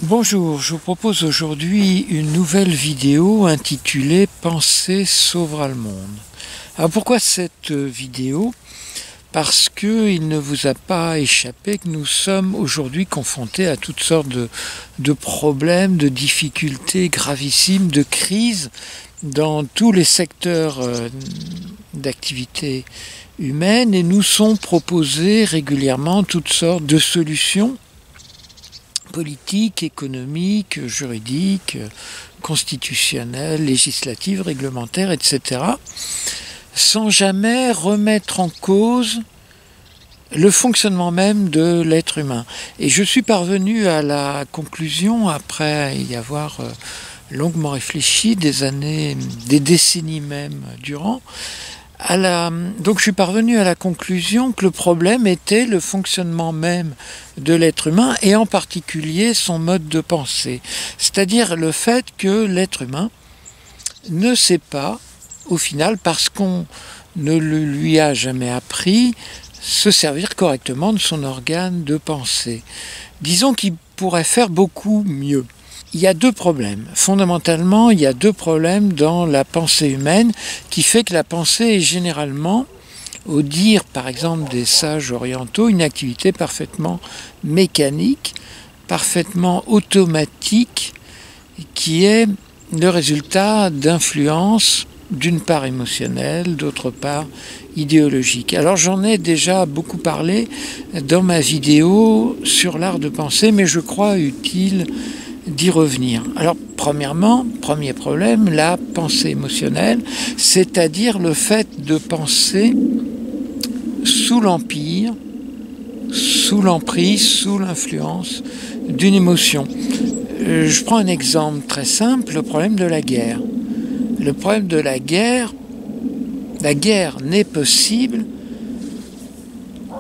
Bonjour, je vous propose aujourd'hui une nouvelle vidéo intitulée « Penser sauvera le monde ». Alors pourquoi cette vidéo? Parce qu'il ne vous a pas échappé que nous sommes aujourd'hui confrontés à toutes sortes de problèmes, de difficultés gravissimes, de crises dans tous les secteurs d'activité humaine et nous sont proposées régulièrement toutes sortes de solutions politiques, économiques, juridiques, constitutionnelles, législatives, réglementaires, etc., sans jamais remettre en cause le fonctionnement même de l'être humain. Et je suis parvenu à la conclusion, après y avoir longuement réfléchi, des années, des décennies même durant, donc je suis parvenu à la conclusion que le problème était le fonctionnement même de l'être humain et en particulier son mode de pensée. C'est-à-dire le fait que l'être humain ne sait pas, au final, parce qu'on ne le lui a jamais appris, se servir correctement de son organe de pensée. Disons qu'il pourrait faire beaucoup mieux. Il y a deux problèmes. Fondamentalement, il y a deux problèmes dans la pensée humaine qui fait que la pensée est généralement, au dire par exemple des sages orientaux, une activité parfaitement mécanique, parfaitement automatique, qui est le résultat d'influences d'une part émotionnelle, d'autre part idéologique. Alors j'en ai déjà beaucoup parlé dans ma vidéo sur l'art de penser, mais je crois utile d'y revenir. Alors premièrement, premier problème, la pensée émotionnelle, c'est-à-dire le fait de penser sous l'empire, sous l'emprise, sous l'influence d'une émotion. Je prends un exemple très simple, le problème de la guerre. Le problème de la guerre n'est possible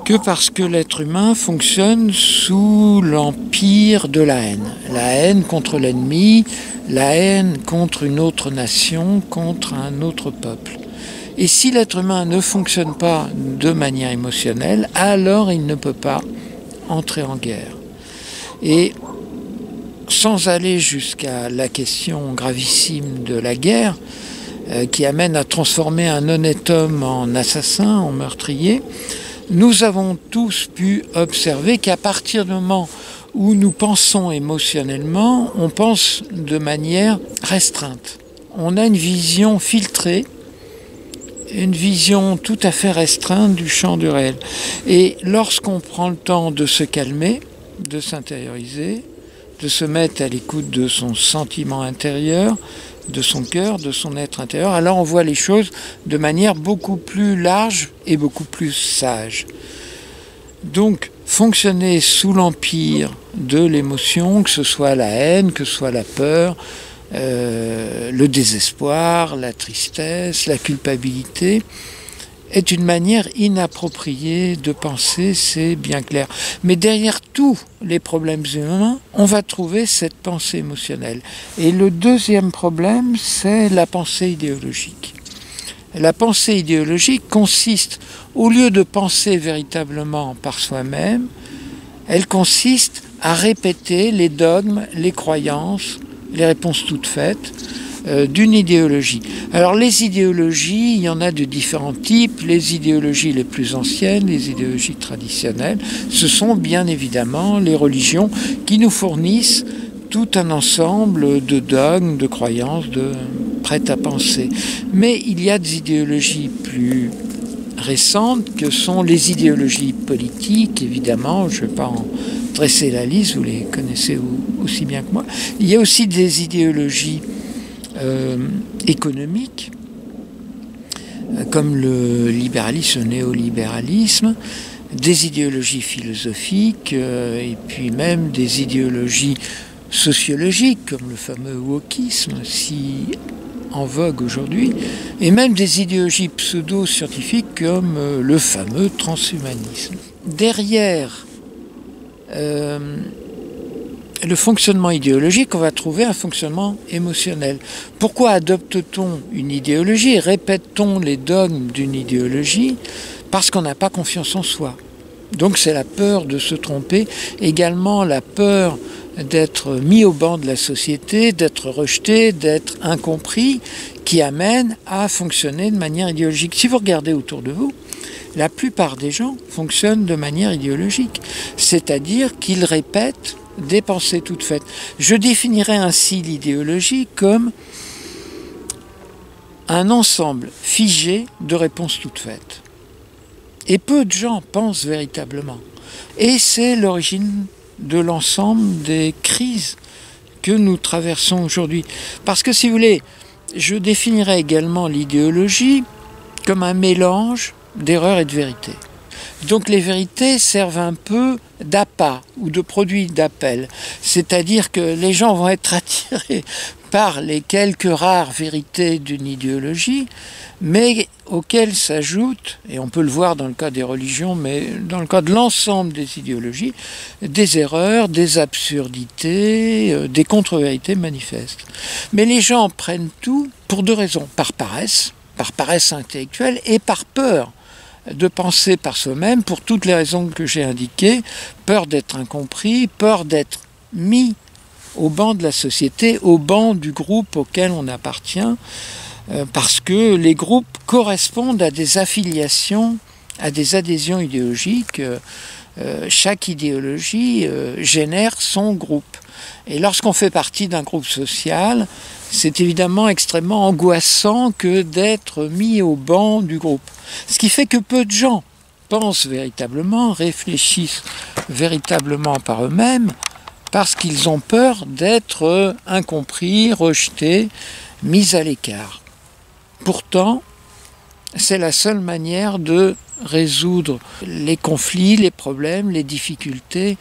que parce que l'être humain fonctionne sous l'empire de la haine. La haine contre l'ennemi, la haine contre une autre nation, contre un autre peuple. Et si l'être humain ne fonctionne pas de manière émotionnelle, alors il ne peut pas entrer en guerre. Et sans aller jusqu'à la question gravissime de la guerre, qui amène à transformer un honnête homme en assassin, en meurtrier, nous avons tous pu observer qu'à partir du moment où nous pensons émotionnellement, on pense de manière restreinte. On a une vision filtrée, une vision tout à fait restreinte du champ du réel. Et lorsqu'on prend le temps de se calmer, de s'intérioriser, de se mettre à l'écoute de son sentiment intérieur, de son cœur, de son être intérieur, alors on voit les choses de manière beaucoup plus large et beaucoup plus sage. Donc, fonctionner sous l'empire de l'émotion, que ce soit la haine, que ce soit la peur, le désespoir, la tristesse, la culpabilité, est une manière inappropriée de penser, c'est bien clair. Mais derrière tous les problèmes humains, on va trouver cette pensée émotionnelle. Et le deuxième problème, c'est la pensée idéologique. La pensée idéologique consiste, au lieu de penser véritablement par soi-même, elle consiste à répéter les dogmes, les croyances, les réponses toutes faites, d'une idéologie. Alors les idéologies, il y en a de différents types. Les idéologies les plus anciennes, les idéologies traditionnelles, ce sont bien évidemment les religions qui nous fournissent tout un ensemble de dogmes, de croyances, de prêt à penser. Mais il y a des idéologies plus récentes que sont les idéologies politiques, évidemment, je ne vais pas en dresser la liste, vous les connaissez aussi bien que moi. Il y a aussi des idéologies économiques, comme le libéralisme, le néolibéralisme, des idéologies philosophiques, et puis même des idéologies sociologiques, comme le fameux wokisme, si en vogue aujourd'hui, et même des idéologies pseudo-scientifiques comme le fameux transhumanisme. Derrière le fonctionnement idéologique, on va trouver un fonctionnement émotionnel. Pourquoi adopte-t-on une idéologie? Répète-t-on les dogmes d'une idéologie? Parce qu'on n'a pas confiance en soi. Donc c'est la peur de se tromper, également la peur d'être mis au banc de la société, d'être rejeté, d'être incompris, qui amène à fonctionner de manière idéologique. Si vous regardez autour de vous, la plupart des gens fonctionnent de manière idéologique, c'est-à-dire qu'ils répètent des pensées toutes faites. Je définirais ainsi l'idéologie comme un ensemble figé de réponses toutes faites. Et peu de gens pensent véritablement. Et c'est l'origine de l'ensemble des crises que nous traversons aujourd'hui. Parce que si vous voulez, je définirais également l'idéologie comme un mélange d'erreurs et de vérité. Donc les vérités servent un peu d'appât ou de produit d'appel. C'est-à-dire que les gens vont être attirés par les quelques rares vérités d'une idéologie, mais auxquelles s'ajoutent, et on peut le voir dans le cas des religions, mais dans le cas de l'ensemble des idéologies, des erreurs, des absurdités, des contre-vérités manifestes. Mais les gens prennent tout pour deux raisons, par paresse intellectuelle et par peur de penser par soi-même, pour toutes les raisons que j'ai indiquées, peur d'être incompris, peur d'être mis au banc de la société, au banc du groupe auquel on appartient, parce que les groupes correspondent à des affiliations, à des adhésions idéologiques. Chaque idéologie génère son groupe. Et lorsqu'on fait partie d'un groupe social, c'est évidemment extrêmement angoissant que d'être mis au banc du groupe. Ce qui fait que peu de gens pensent véritablement, réfléchissent véritablement par eux-mêmes, parce qu'ils ont peur d'être incompris, rejetés, mis à l'écart. Pourtant, c'est la seule manière de résoudre les conflits, les problèmes, les difficultés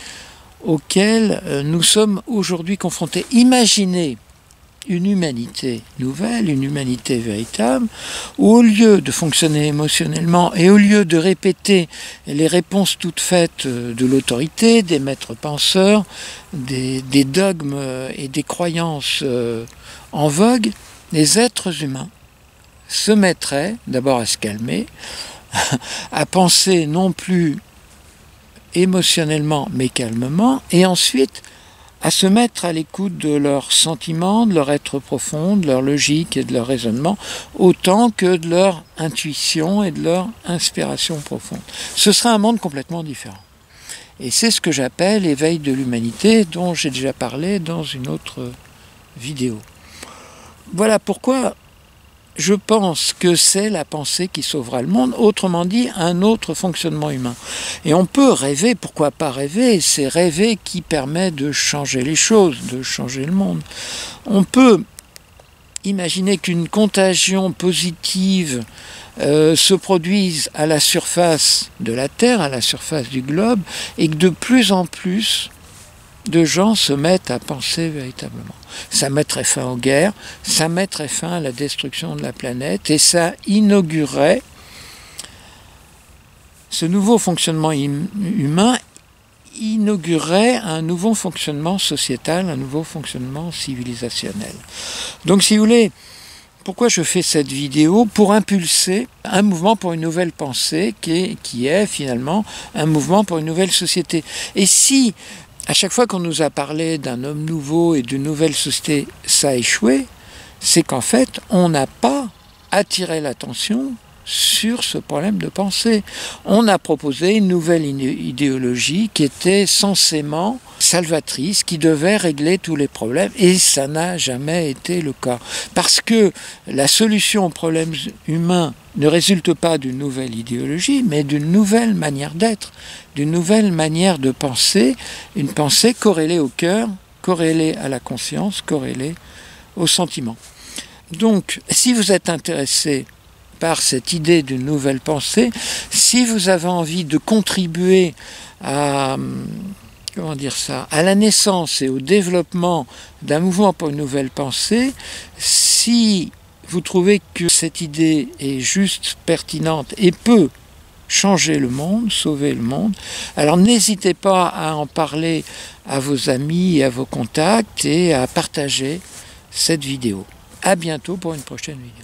auxquels nous sommes aujourd'hui confrontés. Imaginez une humanité nouvelle, une humanité véritable, où au lieu de fonctionner émotionnellement et au lieu de répéter les réponses toutes faites de l'autorité, des maîtres penseurs, des dogmes et des croyances en vogue, les êtres humains se mettraient d'abord à se calmer, à penser non plus émotionnellement mais calmement, et ensuite à se mettre à l'écoute de leurs sentiments, de leur être profond, de leur logique et de leur raisonnement, autant que de leur intuition et de leur inspiration profonde. Ce sera un monde complètement différent. Et c'est ce que j'appelle l'éveil de l'humanité, dont j'ai déjà parlé dans une autre vidéo. Voilà pourquoi je pense que c'est la pensée qui sauvera le monde, autrement dit, un autre fonctionnement humain. Et on peut rêver, pourquoi pas rêver, c'est rêver qui permet de changer les choses, de changer le monde. On peut imaginer qu'une contagion positive se produise à la surface de la Terre, à la surface du globe, et que de plus en plus de gens se mettent à penser véritablement. Ça mettrait fin aux guerres, ça mettrait fin à la destruction de la planète et ça inaugurerait ce nouveau fonctionnement humain, inaugurerait un nouveau fonctionnement sociétal, un nouveau fonctionnement civilisationnel. Donc si vous voulez, pourquoi je fais cette vidéo? Pour impulser un mouvement pour une nouvelle pensée qui est finalement un mouvement pour une nouvelle société. Et si à chaque fois qu'on nous a parlé d'un homme nouveau et d'une nouvelle société, ça a échoué, c'est qu'en fait, on n'a pas attiré l'attention sur ce problème de pensée. On a proposé une nouvelle idéologie qui était censément salvatrice, qui devait régler tous les problèmes, et ça n'a jamais été le cas. Parce que la solution aux problèmes humains ne résulte pas d'une nouvelle idéologie, mais d'une nouvelle manière d'être, d'une nouvelle manière de penser, une pensée corrélée au cœur, corrélée à la conscience, corrélée au sentiment. Donc, si vous êtes intéressé par cette idée d'une nouvelle pensée, si vous avez envie de contribuer à, à la naissance et au développement d'un mouvement pour une nouvelle pensée, si vous trouvez que cette idée est juste, pertinente et peut changer le monde, sauver le monde, alors n'hésitez pas à en parler à vos amis et à vos contacts et à partager cette vidéo. À bientôt pour une prochaine vidéo.